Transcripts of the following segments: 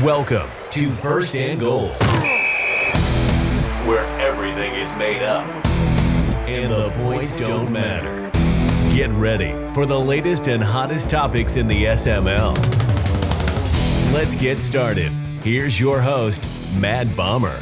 Welcome to First and Goal, where everything is made up and the points don't matter. Get ready for the latest and hottest topics in the SML. Let's get started. Here's your host, Mad Bomber.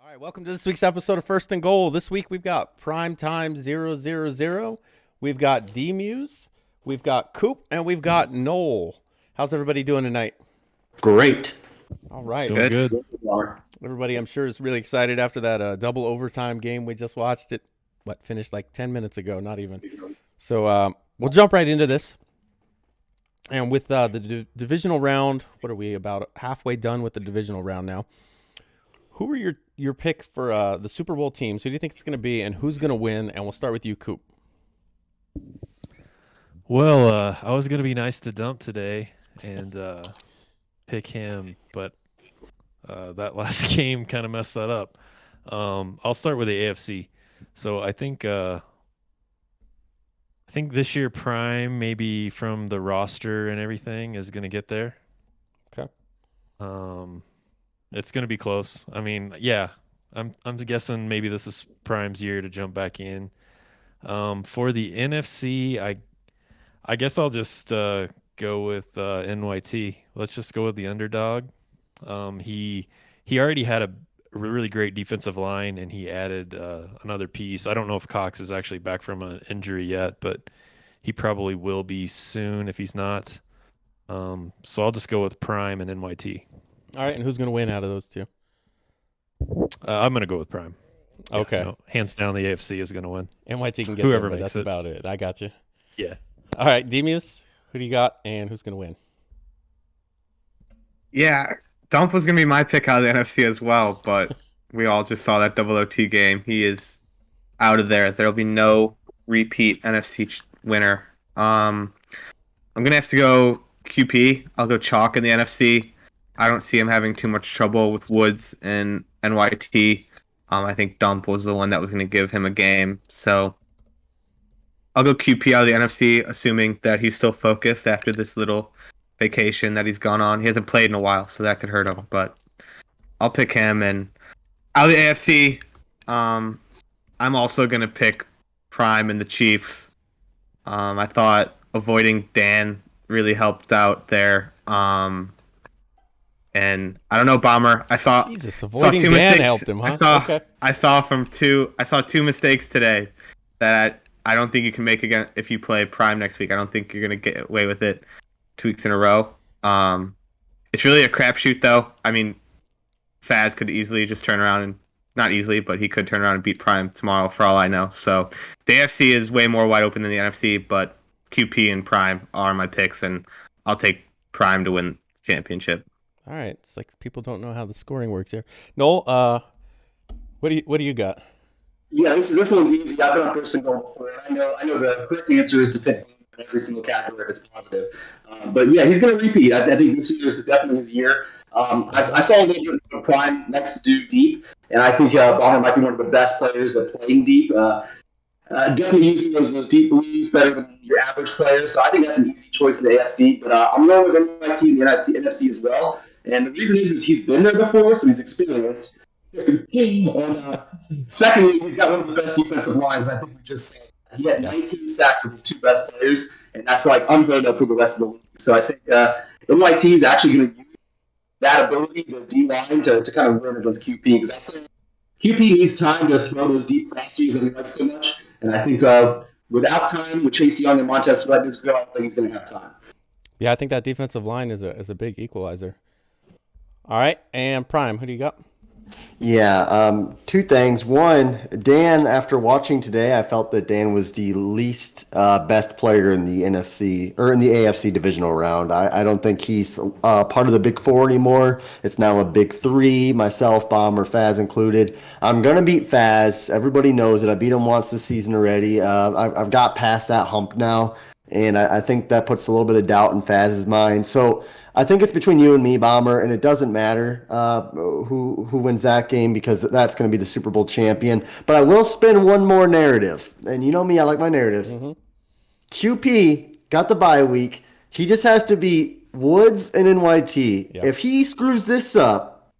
All right, welcome to this week's episode of First and Goal. This week we've got Primetime 000. We've got Dmues. We've got Coop, and we've got Nole. How's everybody doing tonight? Great. All right. Doing good. Everybody, I'm sure, is really excited after that double overtime game we just watched. It finished like 10 minutes ago, not even. So we'll jump right into this. And with the divisional round, what are we, about halfway done with the divisional round now? Who are your picks for the Super Bowl teams? Who do you think it's going to be, and who's going to win? And we'll start with you, Coop. Well, I was going to be nice to Dump today and pick him, but that last game kind of messed that up. I'll start with the AFC. So I think this year Prime, maybe from the roster and everything, is going to get there. Okay. It's going to be close. I mean, yeah, I'm guessing maybe this is Prime's year to jump back in. For the NFC, I guess I'll just go with NYT. Let's just go with the underdog. He already had a really great defensive line, and he added another piece. I don't know if Cox is actually back from an injury yet, but he probably will be soon if he's not. So I'll just go with Prime and NYT. All right, and who's going to win out of those two? I'm going to go with Prime. Okay. Yeah, no, hands down, the AFC is going to win. NYT can get Whoever there, but makes that's it. about it. I got you. Yeah. All right, Dmues, who do you got, and who's going to win? Yeah, Dump was going to be my pick out of the NFC as well, but we all just saw that double OT game. He is out of there. There'll be no repeat NFC winner. I'm going to have to go QP. I'll go chalk in the NFC. I don't see him having too much trouble with Woods and NYT. I think Dump was the one that was going to give him a game. So I'll go QP out of the NFC, assuming that he's still focused after this little vacation that he's gone on. He hasn't played in a while, so that could hurt him. But I'll pick him. And out of the AFC, I'm also going to pick Prime and the Chiefs. I thought avoiding Dan really helped out there. And I don't know, Bomber. I saw avoiding two Dan mistakes. helped him, huh? I saw two mistakes today that I don't think you can make again if you play Prime next week. I don't think you're gonna get away with it 2 weeks in a row. It's really a crapshoot, though. I mean, Faz could easily just turn around and not easily, but he could turn around and beat Prime tomorrow, for all I know. So the AFC is way more wide open than the NFC, but QP and Prime are my picks, and I'll take Prime to win the championship. All right, it's like people don't know how the scoring works here. Noel, what do you got? Yeah, this one's easy. I've been on First and Goal before. I know the correct answer is to pick every single category if it's positive. But yeah, he's going to repeat. I think this year is definitely his year. I saw a little bit of Prime next to deep, and I think Bonner might be one of the best players at playing deep. Definitely using those deep leads better than your average player. So I think that's an easy choice in the AFC. But I'm going with NYT in the NFC as well. And the reason is he's been there before, so he's experienced. And secondly, he's got one of the best defensive lines. I think we just said he had 19 sacks with his two best players, and that's like unheard of for the rest of the league. So I think NYT is actually going to use that ability, the D line, to kind of win against QP. Because I say QP needs time to throw those deep crosses that he likes so much, and I think without time, with Chase Young and Montez Sweat, I don't think he's going to have time. Yeah, I think that defensive line is a big equalizer. All right, and Prime, who do you got? Yeah, two things. One, Dan, after watching today, I felt that Dan was the least best player in the NFC or in the AFC divisional round. I don't think he's part of the Big Four anymore. It's now a Big Three, myself, Bomber, Faz included. I'm going to beat Faz. Everybody knows it. I beat him once this season already. I've got past that hump now, and I think that puts a little bit of doubt in Faz's mind. So I think it's between you and me, Bomber, and it doesn't matter who wins that game because that's going to be the Super Bowl champion. But I will spin one more narrative, and you know me, I like my narratives. Mm-hmm. QP got the bye week. He just has to be Woods and NYT. Yep. If he screws this up,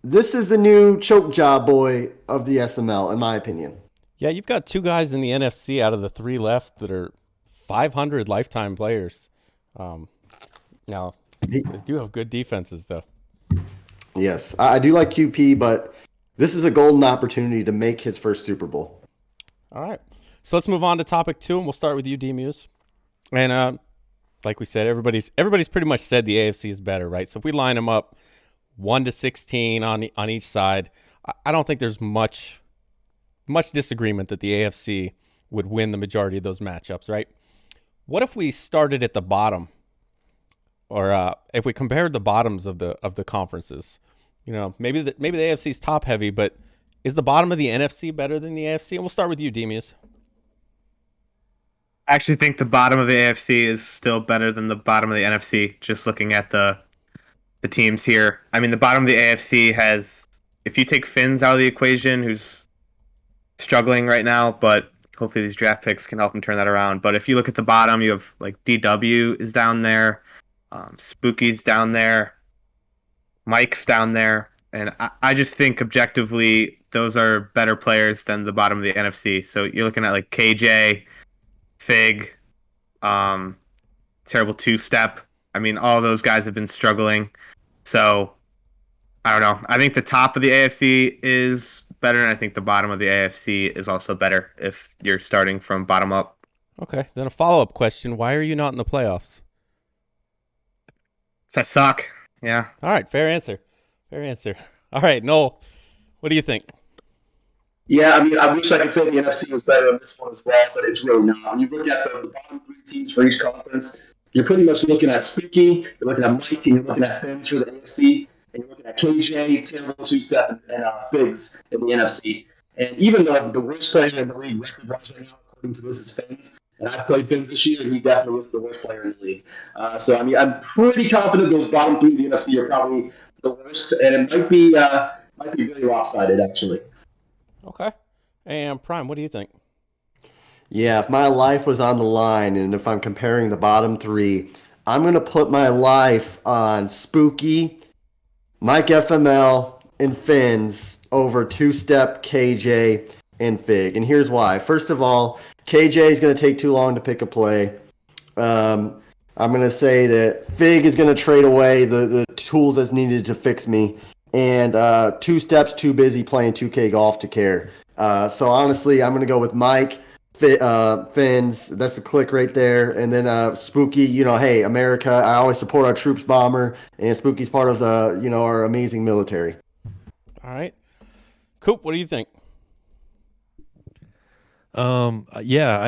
this is the new choke job boy of the SML, in my opinion. Yeah, you've got 2 guys in the NFC out of the 3 left that are 500 lifetime players. Now, they do have good defenses, though. Yes, I do like QP, but this is a golden opportunity to make his first Super Bowl. All right. So let's move on to topic 2, and we'll start with you, Dmues. And like we said, everybody's pretty much said the AFC is better, right? So if we line them up 1 to 16 on each side, I don't think there's much disagreement that the AFC would win the majority of those matchups, right? What if we started at the bottom, or if we compared the bottoms of the conferences? You know, maybe the AFC is top heavy, but is the bottom of the NFC better than the AFC? And we'll start with you, Dmues. I actually think the bottom of the AFC is still better than the bottom of the NFC, just looking at the teams here. I mean, the bottom of the AFC has, if you take Finn's out of the equation, who's struggling right now, but hopefully these draft picks can help him turn that around. But if you look at the bottom, you have like DW is down there, Spooky's down there, Mike's down there, and I just think objectively those are better players than the bottom of the NFC. So you're looking at like KJ, Fig, terrible two-step. I mean, all those guys have been struggling. So, I don't know. I think the top of the AFC is better, and I think the bottom of the AFC is also better if you're starting from bottom up. Okay. Then a follow-up question. Why are you not in the playoffs? Does that suck? Yeah. All right. Fair answer. All right. Nole, what do you think? Yeah, I mean, I wish I could say the NFC was better on this one as well, but it's really not. When you look at the bottom 3 teams for each conference, you're pretty much looking at Spooky, you're looking at Mike, and you're looking at Fins for the AFC, and you're looking at KJ, terrible two-step, and Figs in the NFC. And even though the worst player in the league record-wise right now, according to this, is Fins, and I've played Fins this year, and he definitely is the worst player in the league. So, I mean, I'm pretty confident those bottom 3 of the NFC are probably the worst, and it might be very lopsided, actually. Okay. And Prime, what do you think? Yeah, if my life was on the line and if I'm comparing the bottom 3, I'm going to put my life on Spooky, Mike FML, and Fins over two-step KJ and Fig. And here's why. First of all, KJ is going to take too long to pick a play. I'm going to say that Fig is going to trade away the tools that's needed to fix me. And two-step's too busy playing 2K golf to care. So honestly, I'm going to go with Mike, Fins. That's the click right there. And then Spooky, hey, America, I always support our troops, Bomber. And Spooky's part of the, our amazing military. All right. Coop, what do you think? Yeah,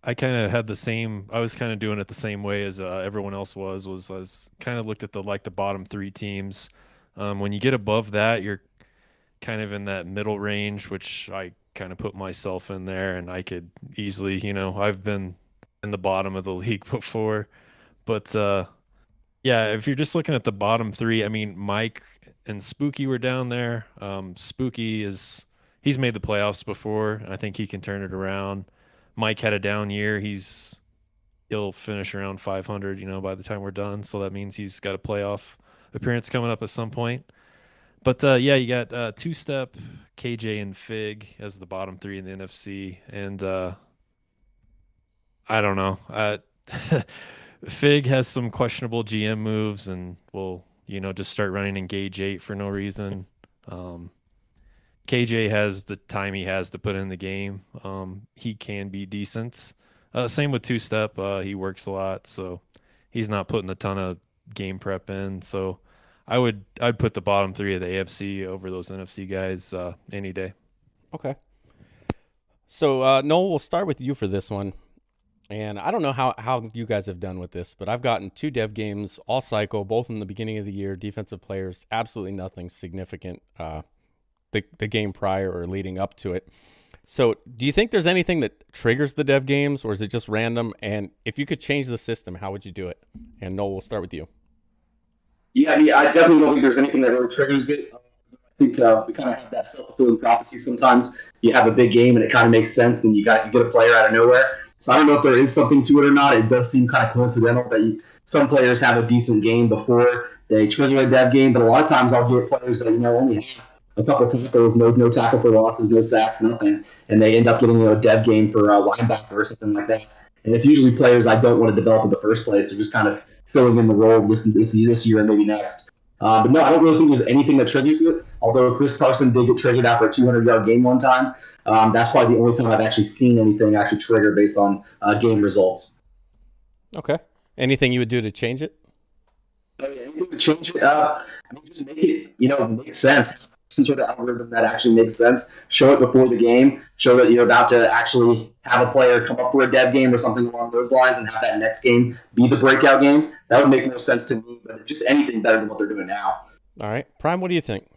I kind of had the same. I was kind of doing it the same way as everyone else was I was kind of looked at the bottom 3 teams. When you get above that, you're kind of in that middle range, which I kind of put myself in there, and I could easily, I've been in the bottom of the league before. But yeah, if you're just looking at the bottom 3, I mean, Mike and Spooky were down there. Spooky he's made the playoffs before, and I think he can turn it around. Mike had a down year. He'll finish around 500, by the time we're done. So that means he's got a playoff appearance coming up at some point. But yeah, you got two-step, KJ, and Fig as the bottom 3 in the NFC. And I don't know. Fig has some questionable GM moves and will, just start running Engage 8 for no reason. KJ has the time he has to put in the game. He can be decent. Same with two-step. He works a lot, so he's not putting a ton of game prep in. So I'd put the bottom 3 of the AFC over those NFC guys any day. Okay. So Nole, we'll start with you for this one. And I don't know how you guys have done with this, but I've gotten 2 dev games all cycle, both in the beginning of the year, defensive players, absolutely nothing significant the game prior or leading up to it. So do you think there's anything that triggers the dev games, or is it just random? And if you could change the system, how would you do it? And Nole, we'll start with you. Yeah, I mean, I definitely don't think there's anything that really triggers it. I think we kind of have that self-fulfilling prophecy sometimes. You have a big game and it kind of makes sense, then you get a player out of nowhere. So I don't know if there is something to it or not. It does seem kind of coincidental that some players have a decent game before they trigger a dev game, but a lot of times I'll get players that only have a couple tackles, no tackle for losses, no sacks, nothing, and they end up getting a dev game for a linebacker or something like that. And it's usually players I don't want to develop in the first place. They're just kind of filling in the role this year and maybe next. But no, I don't really think there's anything that triggers it. Although Chris Carson did get triggered after a 200-yard game one time. That's probably the only time I've actually seen anything actually trigger based on game results. Okay. Anything you would do to change it? Oh, yeah, anything to change it? Just make it, make sense. Some sort of algorithm that actually makes sense. Show it before the game. Show that you're about to actually have a player come up for a dev game or something along those lines, and have that next game be the breakout game. That would make more sense to me. But just anything better than what they're doing now. All right, Prime. What do you think?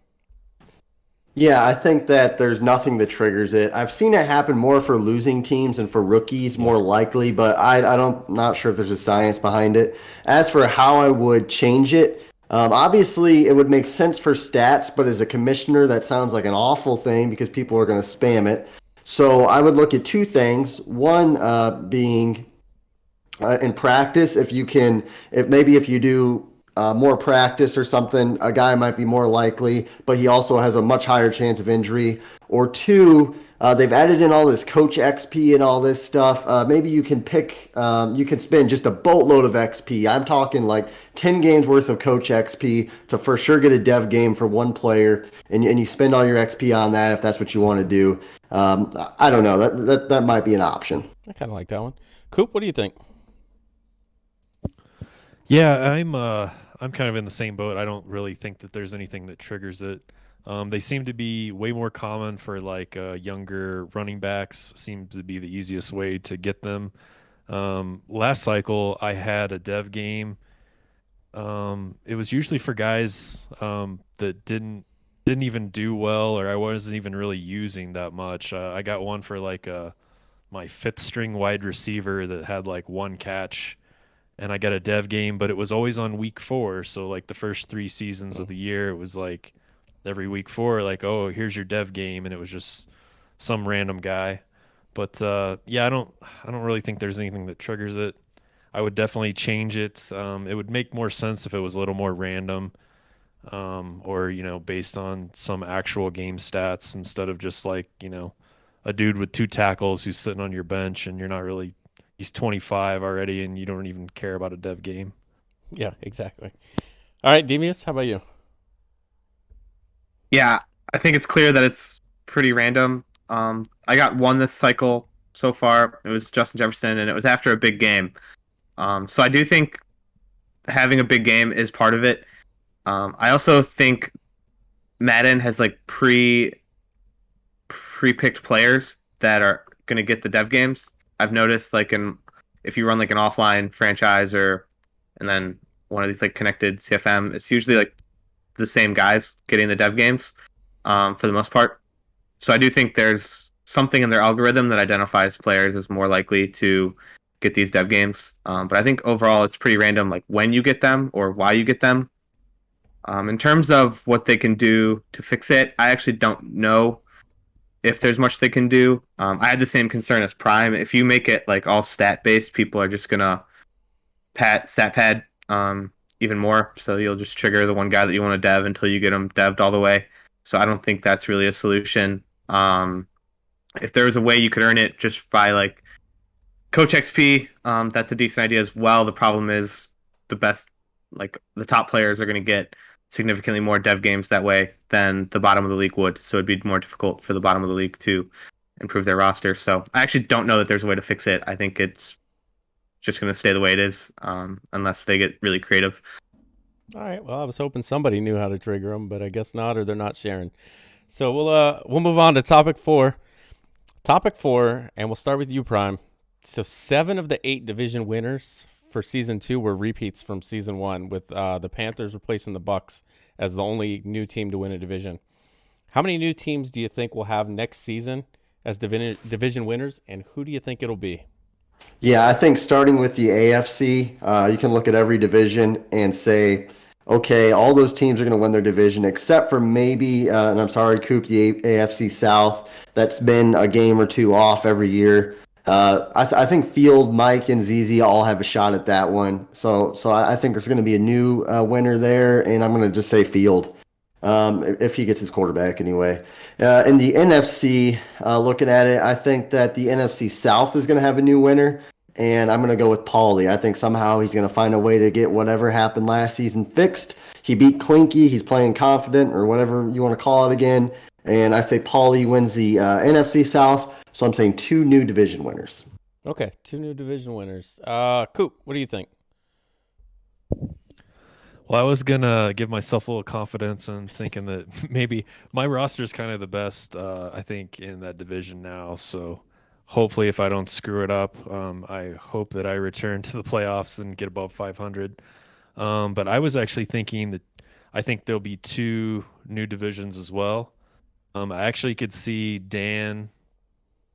Yeah, I think that there's nothing that triggers it. I've seen it happen more for losing teams and for rookies, more likely, but not sure if there's a science behind it. As for how I would change it, obviously it would make sense for stats, but as a commissioner, that sounds like an awful thing because people are going to spam it. So I would look at two things. One being in practice, if you do more practice or something, a guy might be more likely, but he also has a much higher chance of injury. Or two, they've added in all this coach XP and all this stuff. Maybe you can you can spend just a boatload of XP. I'm talking like 10 games worth of coach XP to for sure get a dev game for one player, and you spend all your XP on that if that's what you want to do. I don't know. That might be an option. I kind of like that one. Coop, what do you think? Yeah, I'm kind of in the same boat. I don't really think that there's anything that triggers it. They seem to be way more common for like younger running backs. Seems to be the easiest way to get them. Last cycle, I had a dev game. It was usually for guys that didn't even do well, or I wasn't even really using that much. I got one for like my fifth string wide receiver that had like one catch, and I got a dev game, but it was always on week 4. So like the first 3 seasons of the year, it was like every week 4, like, oh, here's your dev game, and it was just some random guy. But yeah, I don't really think there's anything that triggers it. I would definitely change it. It would make more sense if it was a little more random, or based on some actual game stats instead of just like a dude with 2 tackles who's sitting on your bench and you're not really. He's 25 already, and you don't even care about a dev game. Yeah, exactly. All right, Dmues, how about you? Yeah, I think it's clear that it's pretty random. I got one this cycle so far. It was Justin Jefferson, and it was after a big game. So I do think having a big game is part of it. I also think Madden has like pre-picked players that are going to get the dev games. I've noticed like if you run like an offline franchise and then one of these like connected CFM, it's usually like the same guys getting the dev games for the most part. So I do think there's something in their algorithm that identifies players as more likely to get these dev games. But I think overall it's pretty random, like when you get them or why you get them. In terms of what they can do to fix it, I actually don't know if there's much they can do. I had the same concern as Prime. If you make it like all stat based, people are just gonna stat pad even more. So you'll just trigger the one guy that you want to dev until you get them dev'd all the way. So I don't think that's really a solution. If there was a way you could earn it just by like Coach XP, that's a decent idea as well. The problem is the top players are going to get significantly more dev games that way than the bottom of the league would. So it'd be more difficult for the bottom of the league to improve their roster. So I actually don't know that there's a way to fix it. I think it's just going to stay the way it is unless they get really creative. All right. Well, I was hoping somebody knew how to trigger them, but I guess not, or they're not sharing. So we'll move on to topic 4. Topic 4, and we'll start with you, Prime. So 7 of the 8 division winners for season 2 were repeats from season 1, with the Panthers replacing the Bucks as the only new team to win a division. How many new teams do you think we'll have next season as division winners, and who do you think it'll be? Yeah, I think starting with the AFC, you can look at every division and say, okay, all those teams are going to win their division except for maybe, and I'm sorry, Coop, the AFC South. That's been a game or 2 off every year. I think Field, Mike, and ZZ all have a shot at that one. So I think there's going to be a new winner there, and I'm going to just say Field, if he gets his quarterback anyway. In the NFC, looking at it, I think that the NFC South is going to have a new winner, and I'm going to go with Paulie. I think somehow he's going to find a way to get whatever happened last season fixed. He beat Clinky. He's playing confident, or whatever you want to call it again. And I say Paulie wins the NFC South. So I'm saying 2 new division winners. Okay, 2 new division winners. Coop, what do you think? Well, I was gonna give myself a little confidence and thinking that maybe my roster is kind of the best, I think, in that division now. So hopefully, if I don't screw it up, I hope that I return to the playoffs and get above 500. But I was actually thinking that I think there'll be 2 new divisions as well. I actually could see Dan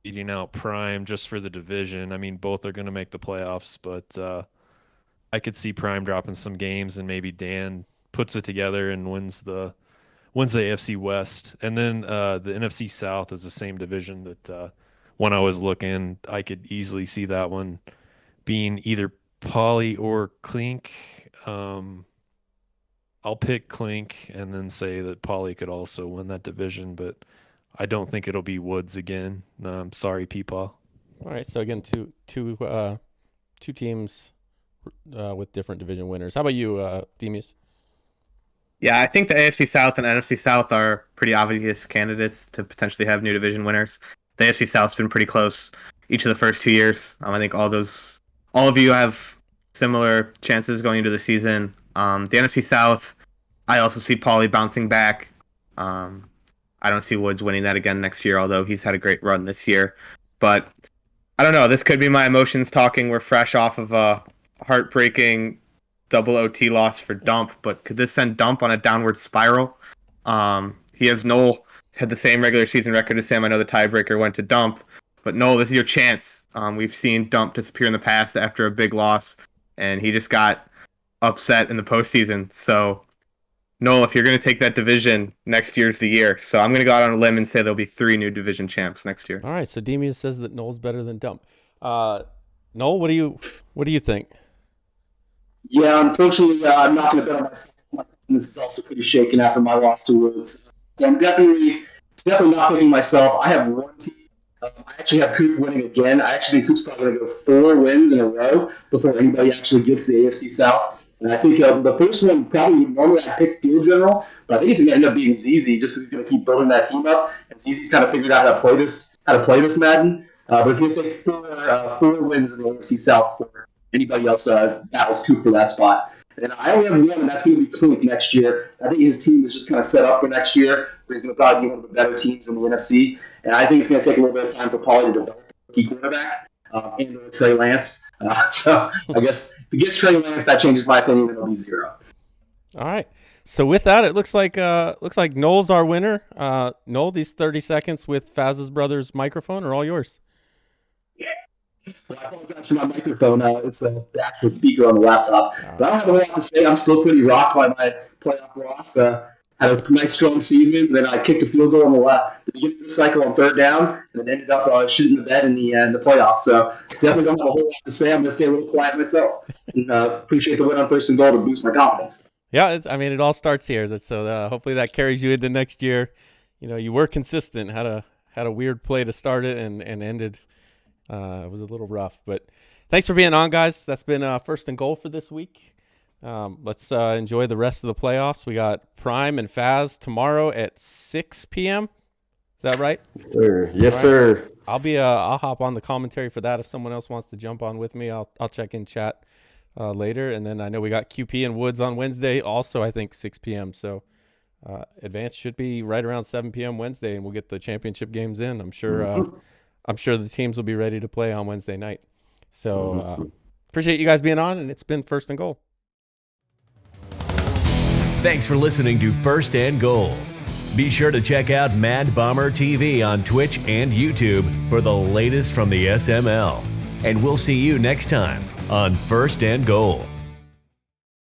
beating out Prime just for the division. I mean, both are going to make the playoffs, but I could see Prime dropping some games and maybe Dan puts it together and wins the AFC West. And then the NFC South is the same division that when I was looking, I could easily see that one being either Poly or Clink. I'll pick Clink and then say that Poly could also win that division, but I don't think it'll be Woods again. Sorry, Peepaw. All right, so again, two teams with different division winners. How about you, Dmues? Yeah, I think the AFC South and NFC South are pretty obvious candidates to potentially have new division winners. The AFC South's been pretty close each of the first 2 years. I think all of you have similar chances going into the season. The NFC South, I also see Paulie bouncing back. I don't see Woods winning that again next year, although he's had a great run this year. But I don't know. This could be my emotions talking. We're fresh off of a heartbreaking double OT loss for Dump, but could this send Dump on a downward spiral? He has Nole had the same regular season record as Sam. I know the tiebreaker went to Dump, but Nole, this is your chance. We've seen Dump disappear in the past after a big loss, and he just got upset in the postseason. So, Nole, if you're going to take that division, next year's the year. So I'm going to go out on a limb and say there'll be 3 new division champs next year. All right, so Dmues says that Nole's better than Dump. Nole, what do you think? Yeah, unfortunately, I'm not going to bet on myself. This is also pretty shaken after my loss to Woods. So I'm definitely not picking myself. I have one team. I actually have Coop winning again. I actually think Coop's probably going to go 4 wins in a row before anybody actually gets the AFC South. And I think the first one probably normally I pick Field General, but I think it's going to end up being ZZ just because he's going to keep building that team up. And ZZ's kind of figured out how to play this Madden. But it's going to take 4 wins in the AFC South before anybody else battles Coop for that spot. And I only have one, and that's going to be Clink next year. I think his team is just kind of set up for next year, where he's going to probably be one of the better teams in the NFC. And I think it's going to take a little bit of time for Paulie to develop a rookie quarterback and Trey Lance. So I guess if he gets Trey Lance, that changes my opinion, and it'll be 0. All right. So with that, it looks like Nole's our winner. Nole, these 30 seconds with Faz's brother's microphone are all yours. Well, I apologize for my microphone. It's the actual speaker on the laptop. But I don't have a lot to say. I'm still pretty rocked by my playoff loss. Had a nice, strong season. Then I kicked a field goal on the beginning of the cycle on 3rd down, and then ended up shooting the bed in the playoffs. So definitely don't have a whole lot to say. I'm going to stay a little quiet myself. And appreciate the win on 1st and goal to boost my confidence. Yeah, it all starts here. So hopefully that carries you into next year. You know, you were consistent. Had a weird play to start it and ended. It was a little rough, but thanks for being on, guys. That's been 1st and goal for this week. Let's enjoy the rest of the playoffs. We got Prime and Faz tomorrow at 6 p.m. Is that right? Sir. Yes, sir. I'll hop on the commentary for that if someone else wants to jump on with me. I'll check in chat later, and then I know we got QP and Woods on Wednesday. Also, I think 6 p.m. So advance should be right around 7 p.m. Wednesday, and we'll get the championship games in. I'm sure the teams will be ready to play on Wednesday night. So appreciate you guys being on, and it's been 1st and goal. Thanks for listening to 1st and Goal. Be sure to check out Mad Bomber TV on Twitch and YouTube for the latest from the SML. And we'll see you next time on 1st and Goal.